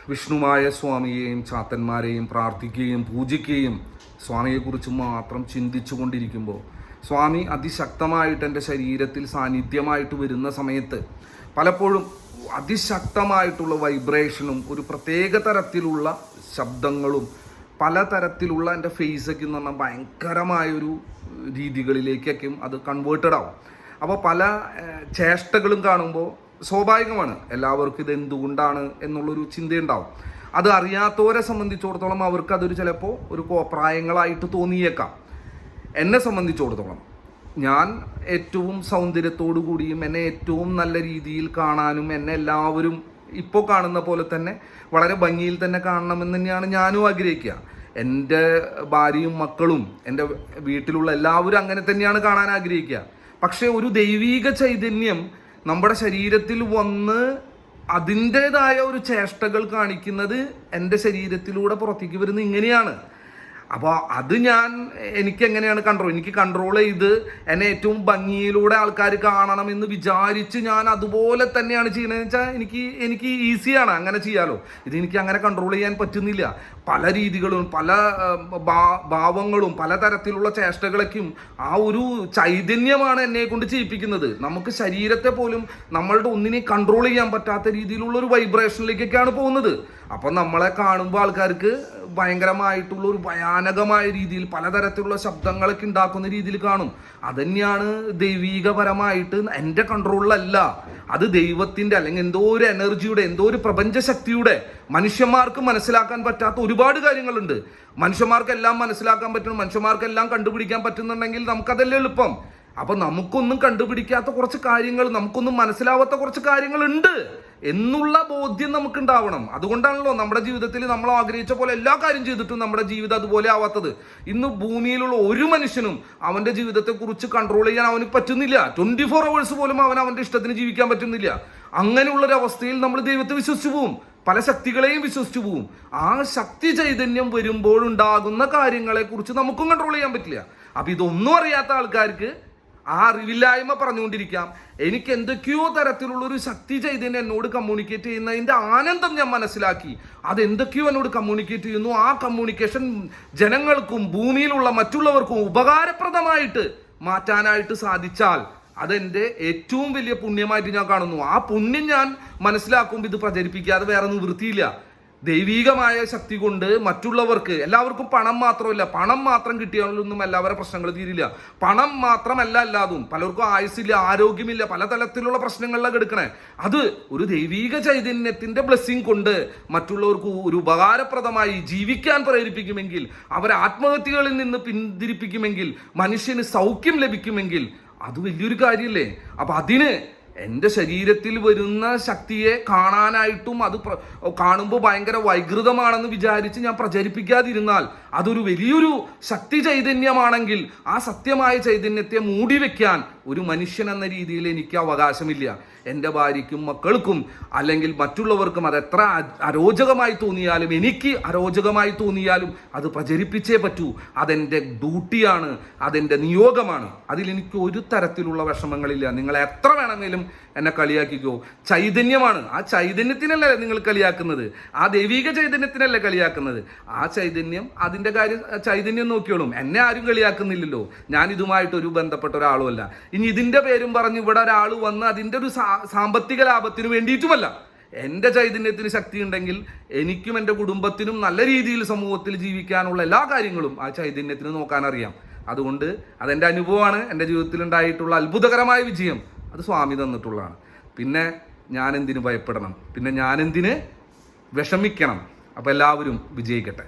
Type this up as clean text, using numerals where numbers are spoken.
വിഷ്ണുമായ സ്വാമിയെയും ചാത്തന്മാരെയും പ്രാർത്ഥിക്കുകയും പൂജിക്കുകയും സ്വാമിയെക്കുറിച്ച് മാത്രം ചിന്തിച്ചു കൊണ്ടിരിക്കുമ്പോൾ സ്വാമി അതിശക്തമായിട്ട് എൻ്റെ ശരീരത്തിൽ സാന്നിധ്യമായിട്ട് വരുന്ന സമയത്ത് പലപ്പോഴും അതിശക്തമായിട്ടുള്ള വൈബ്രേഷനും ഒരു പ്രത്യേക തരത്തിലുള്ള ശബ്ദങ്ങളും പലതരത്തിലുള്ള എൻ്റെ ഫേസൊക്കെ എന്ന് പറഞ്ഞാൽ ഭയങ്കരമായൊരു രീതികളിലേക്കൊക്കെയും അത് കൺവേർട്ടഡ് ആവും. അപ്പോൾ പല ചേഷ്ടകളും കാണുമ്പോൾ സ്വാഭാവികമാണ് എല്ലാവർക്കും ഇത് എന്തുകൊണ്ടാണ് എന്നുള്ളൊരു ചിന്തയുണ്ടാവും. അത് അറിയാത്തവരെ സംബന്ധിച്ചിടത്തോളം അവർക്കതൊരു ചിലപ്പോൾ ഒരു കോപ്രായങ്ങളായിട്ട് തോന്നിയേക്കാം. എന്നെ സംബന്ധിച്ചിടത്തോളം ഞാൻ ഏറ്റവും സൗന്ദര്യത്തോടു കൂടിയും എന്നെ ഏറ്റവും നല്ല രീതിയിൽ കാണാനും എന്നെ എല്ലാവരും ഇപ്പോൾ കാണുന്ന പോലെ തന്നെ വളരെ ഭംഗിയിൽ തന്നെ കാണണമെന്ന് തന്നെയാണ് ഞാനും ആഗ്രഹിക്കുക. എൻ്റെ ഭാര്യയും മക്കളും എൻ്റെ വീട്ടിലുള്ള എല്ലാവരും അങ്ങനെ തന്നെയാണ് കാണാൻ ആഗ്രഹിക്കുക. പക്ഷേ ഒരു ദൈവീക ചൈതന്യം നമ്മുടെ ശരീരത്തിൽ വന്ന് അതിൻ്റേതായ ഒരു ചേഷ്ടകൾ കാണിക്കുന്നത് എൻ്റെ ശരീരത്തിലൂടെ പുറത്തേക്ക് വരുന്നത് ഇങ്ങനെയാണ്. അപ്പോൾ അത് എനിക്ക് എങ്ങനെയാണ് എനിക്ക് കൺട്രോൾ ചെയ്ത് എന്നെ ഏറ്റവും ഭംഗിയിലൂടെ ആൾക്കാർ കാണണമെന്ന് വിചാരിച്ച് ഞാൻ അതുപോലെ തന്നെയാണ് ചെയ്യണമെന്ന് വെച്ചാൽ എനിക്ക് ഈസിയാണ് അങ്ങനെ ചെയ്യാലോ. ഇതെനിക്ക് അങ്ങനെ കൺട്രോൾ ചെയ്യാൻ പറ്റുന്നില്ല. പല രീതികളും പല ഭാവങ്ങളും പലതരത്തിലുള്ള ചേഷ്ടകളൊക്കെയും ആ ഒരു ചൈതന്യമാണ് എന്നെ കൊണ്ട് ചെയ്യിപ്പിക്കുന്നത്. നമുക്ക് ശരീരത്തെ പോലും നമ്മളുടെ ഒന്നിനെയും കൺട്രോൾ ചെയ്യാൻ പറ്റാത്ത രീതിയിലുള്ള ഒരു വൈബ്രേഷനിലേക്കൊക്കെയാണ് പോകുന്നത്. അപ്പം നമ്മളെ കാണുമ്പോൾ ആൾക്കാർക്ക് ഭയങ്കരമായിട്ടുള്ള ഒരു ഭയാനകമായ രീതിയിൽ പലതരത്തിലുള്ള ശബ്ദങ്ങളൊക്കെ ഉണ്ടാക്കുന്ന രീതിയിൽ കാണും. അതുതന്നെയാണ് ദൈവീകപരമായിട്ട് എൻ്റെ കൺട്രോളിലല്ല, അത് ദൈവത്തിൻ്റെ അല്ലെങ്കിൽ എന്തോ ഒരു എനർജിയുടെ എന്തോ ഒരു പ്രപഞ്ചശക്തിയുടെ മനുഷ്യന്മാർക്ക് മനസ്സിലാക്കാൻ പറ്റാത്ത ഒരുപാട് കാര്യങ്ങളുണ്ട്. മനുഷ്യന്മാർക്കെല്ലാം മനസ്സിലാക്കാൻ പറ്റണം, മനുഷ്യന്മാർക്കെല്ലാം കണ്ടുപിടിക്കാൻ പറ്റുന്നുണ്ടെങ്കിൽ നമുക്കതല്ലേ എളുപ്പം. അപ്പം നമുക്കൊന്നും കണ്ടുപിടിക്കാത്ത കുറച്ച് കാര്യങ്ങൾ, നമുക്കൊന്നും മനസ്സിലാവാത്ത കുറച്ച് കാര്യങ്ങളുണ്ട് എന്നുള്ള ബോധ്യം നമുക്കുണ്ടാവണം. അതുകൊണ്ടാണല്ലോ നമ്മുടെ ജീവിതത്തിൽ നമ്മൾ ആഗ്രഹിച്ച പോലെ എല്ലാ കാര്യം ചെയ്തിട്ടും നമ്മുടെ ജീവിതം അതുപോലെ ആവാത്തത്. ഇന്ന് ഭൂമിയിലുള്ള ഒരു മനുഷ്യനും അവൻ്റെ ജീവിതത്തെക്കുറിച്ച് കൺട്രോൾ ചെയ്യാൻ അവന് പറ്റുന്നില്ല. 24 hours പോലും അവൻ്റെ ഇഷ്ടത്തിന് ജീവിക്കാൻ പറ്റുന്നില്ല. അങ്ങനെയുള്ളൊരവസ്ഥയിൽ നമ്മൾ ദൈവത്തെ വിശ്വസിച്ചു പോവും, പല ശക്തികളെയും വിശ്വസിച്ചു പോവും. ആ ശക്തി ചൈതന്യം വരുമ്പോഴുണ്ടാകുന്ന കാര്യങ്ങളെക്കുറിച്ച് നമുക്കും കൺട്രോൾ ചെയ്യാൻ പറ്റില്ല. അപ്പം ഇതൊന്നും അറിയാത്ത ആൾക്കാർക്ക് ആ അറിവില്ലായ്മ പറഞ്ഞുകൊണ്ടിരിക്കാം. എനിക്ക് എന്തൊക്കെയോ തരത്തിലുള്ള ഒരു ശക്തി ചൈതന്യം എന്നോട് കമ്മ്യൂണിക്കേറ്റ് ചെയ്യുന്നതിൻ്റെ ആനന്ദം ഞാൻ മനസ്സിലാക്കി. അതെന്തൊക്കെയോ എന്നോട് കമ്മ്യൂണിക്കേറ്റ് ചെയ്യുന്നു. ആ കമ്മ്യൂണിക്കേഷൻ ജനങ്ങൾക്കും ഭൂമിയിലുള്ള മറ്റുള്ളവർക്കും ഉപകാരപ്രദമായിട്ട് മാറ്റാനായിട്ട് സാധിച്ചാൽ അതെൻ്റെ ഏറ്റവും വലിയ പുണ്യമായിട്ട് ഞാൻ കാണുന്നു. ആ പുണ്യം ഞാൻ മനസ്സിലാക്കുമ്പോൾ ഇത് പ്രചരിപ്പിക്കാതെ വേറെ നിവൃത്തിയില്ല. ദൈവീകമായ ശക്തി കൊണ്ട് മറ്റുള്ളവർക്ക് എല്ലാവർക്കും പണം മാത്രമല്ല, പണം മാത്രം കിട്ടിയാലൊന്നും എല്ലാവരുടെ പ്രശ്നങ്ങൾ തീരില്ല. പണം മാത്രമല്ല എല്ലാതും, പലർക്കും ആയുസ്സില്ല, ആരോഗ്യമില്ല, പലതരത്തിലുള്ള പ്രശ്നങ്ങളിലൊക്കെ എടുക്കണേ. അത് ഒരു ദൈവീക ചൈതന്യത്തിൻ്റെ ബ്ലെസ്സിങ് കൊണ്ട് മറ്റുള്ളവർക്ക് ഒരു ഉപകാരപ്രദമായി ജീവിക്കാൻ പ്രേരിപ്പിക്കുമെങ്കിൽ, അവരെ ആത്മഹത്യകളിൽ നിന്ന് പിന്തിരിപ്പിക്കുമെങ്കിൽ, മനുഷ്യന് സൗഖ്യം ലഭിക്കുമെങ്കിൽ അത് വലിയൊരു കാര്യമല്ലേ. അപ്പം അതിന് എൻ്റെ ശരീരത്തിൽ വരുന്ന ശക്തിയെ കാണാനായിട്ടും അത് കാണുമ്പോൾ ഭയങ്കര വൈകൃതമാണെന്ന് വിചാരിച്ച് ഞാൻ പ്രചരിപ്പിക്കാതിരുന്നാൽ അതൊരു വലിയൊരു ശക്തി ചൈതന്യമാണെങ്കിൽ ആ സത്യമായ ചൈതന്യത്തെ മൂടി വെക്കാൻ ഒരു മനുഷ്യൻ എന്ന രീതിയിൽ എനിക്ക് അവകാശമില്ല. എൻ്റെ ഭാര്യയ്ക്കും മക്കൾക്കും അല്ലെങ്കിൽ മറ്റുള്ളവർക്കും അത് എത്ര അരോചകമായി തോന്നിയാലും, എനിക്ക് അരോചകമായി തോന്നിയാലും അത് പ്രചരിപ്പിച്ചേ പറ്റൂ. അതെൻ്റെ ഡ്യൂട്ടിയാണ്, അതെൻ്റെ നിയോഗമാണ്. അതിലെനിക്ക് ഒരു തരത്തിലുള്ള വിഷമങ്ങളില്ല. നിങ്ങൾ എത്ര വേണമെങ്കിലും എന്നെ കളിയാക്കിക്കോ. ചൈതന്യമാണ്, ആ ചൈതന്യത്തിനല്ലേ നിങ്ങൾ കളിയാക്കുന്നത്, ആ ദൈവീക ചൈതന്യത്തിനല്ലേ കളിയാക്കുന്നത്. ആ ചൈതന്യം അതിൻ്റെ കാര്യം ചൈതന്യം നോക്കിയോളും. എന്നെ ആരും കളിയാക്കുന്നില്ലല്ലോ, ഞാൻ ഇതുമായിട്ടൊരു ബന്ധപ്പെട്ട ഒരാളുമല്ല. ഇനി ഇതിൻ്റെ പേരും പറഞ്ഞ് ഇവിടെ ഒരാൾ വന്ന് അതിൻ്റെ ഒരു സാമ്പത്തിക ലാഭത്തിന് വേണ്ടിയിട്ടുമല്ല. എൻ്റെ ചൈതന്യത്തിന് ശക്തി ഉണ്ടെങ്കിൽ എനിക്കും എൻ്റെ കുടുംബത്തിനും നല്ല രീതിയിൽ സമൂഹത്തിൽ ജീവിക്കാനുള്ള എല്ലാ കാര്യങ്ങളും ആ ചൈതന്യത്തിന് നോക്കാനറിയാം. അതുകൊണ്ട് അതെൻ്റെ അനുഭവമാണ്. എൻ്റെ ജീവിതത്തിൽ ഉണ്ടായിട്ടുള്ള അത്ഭുതകരമായ വിജയം അത് സ്വാമി തന്നിട്ടുള്ളതാണ്. പിന്നെ ഞാൻ എന്തിനു ഭയപ്പെടണം, പിന്നെ ഞാൻ എന്തിന് വിഷമിക്കണം. അപ്പോൾ എല്ലാവരും വിജയിക്കട്ടെ.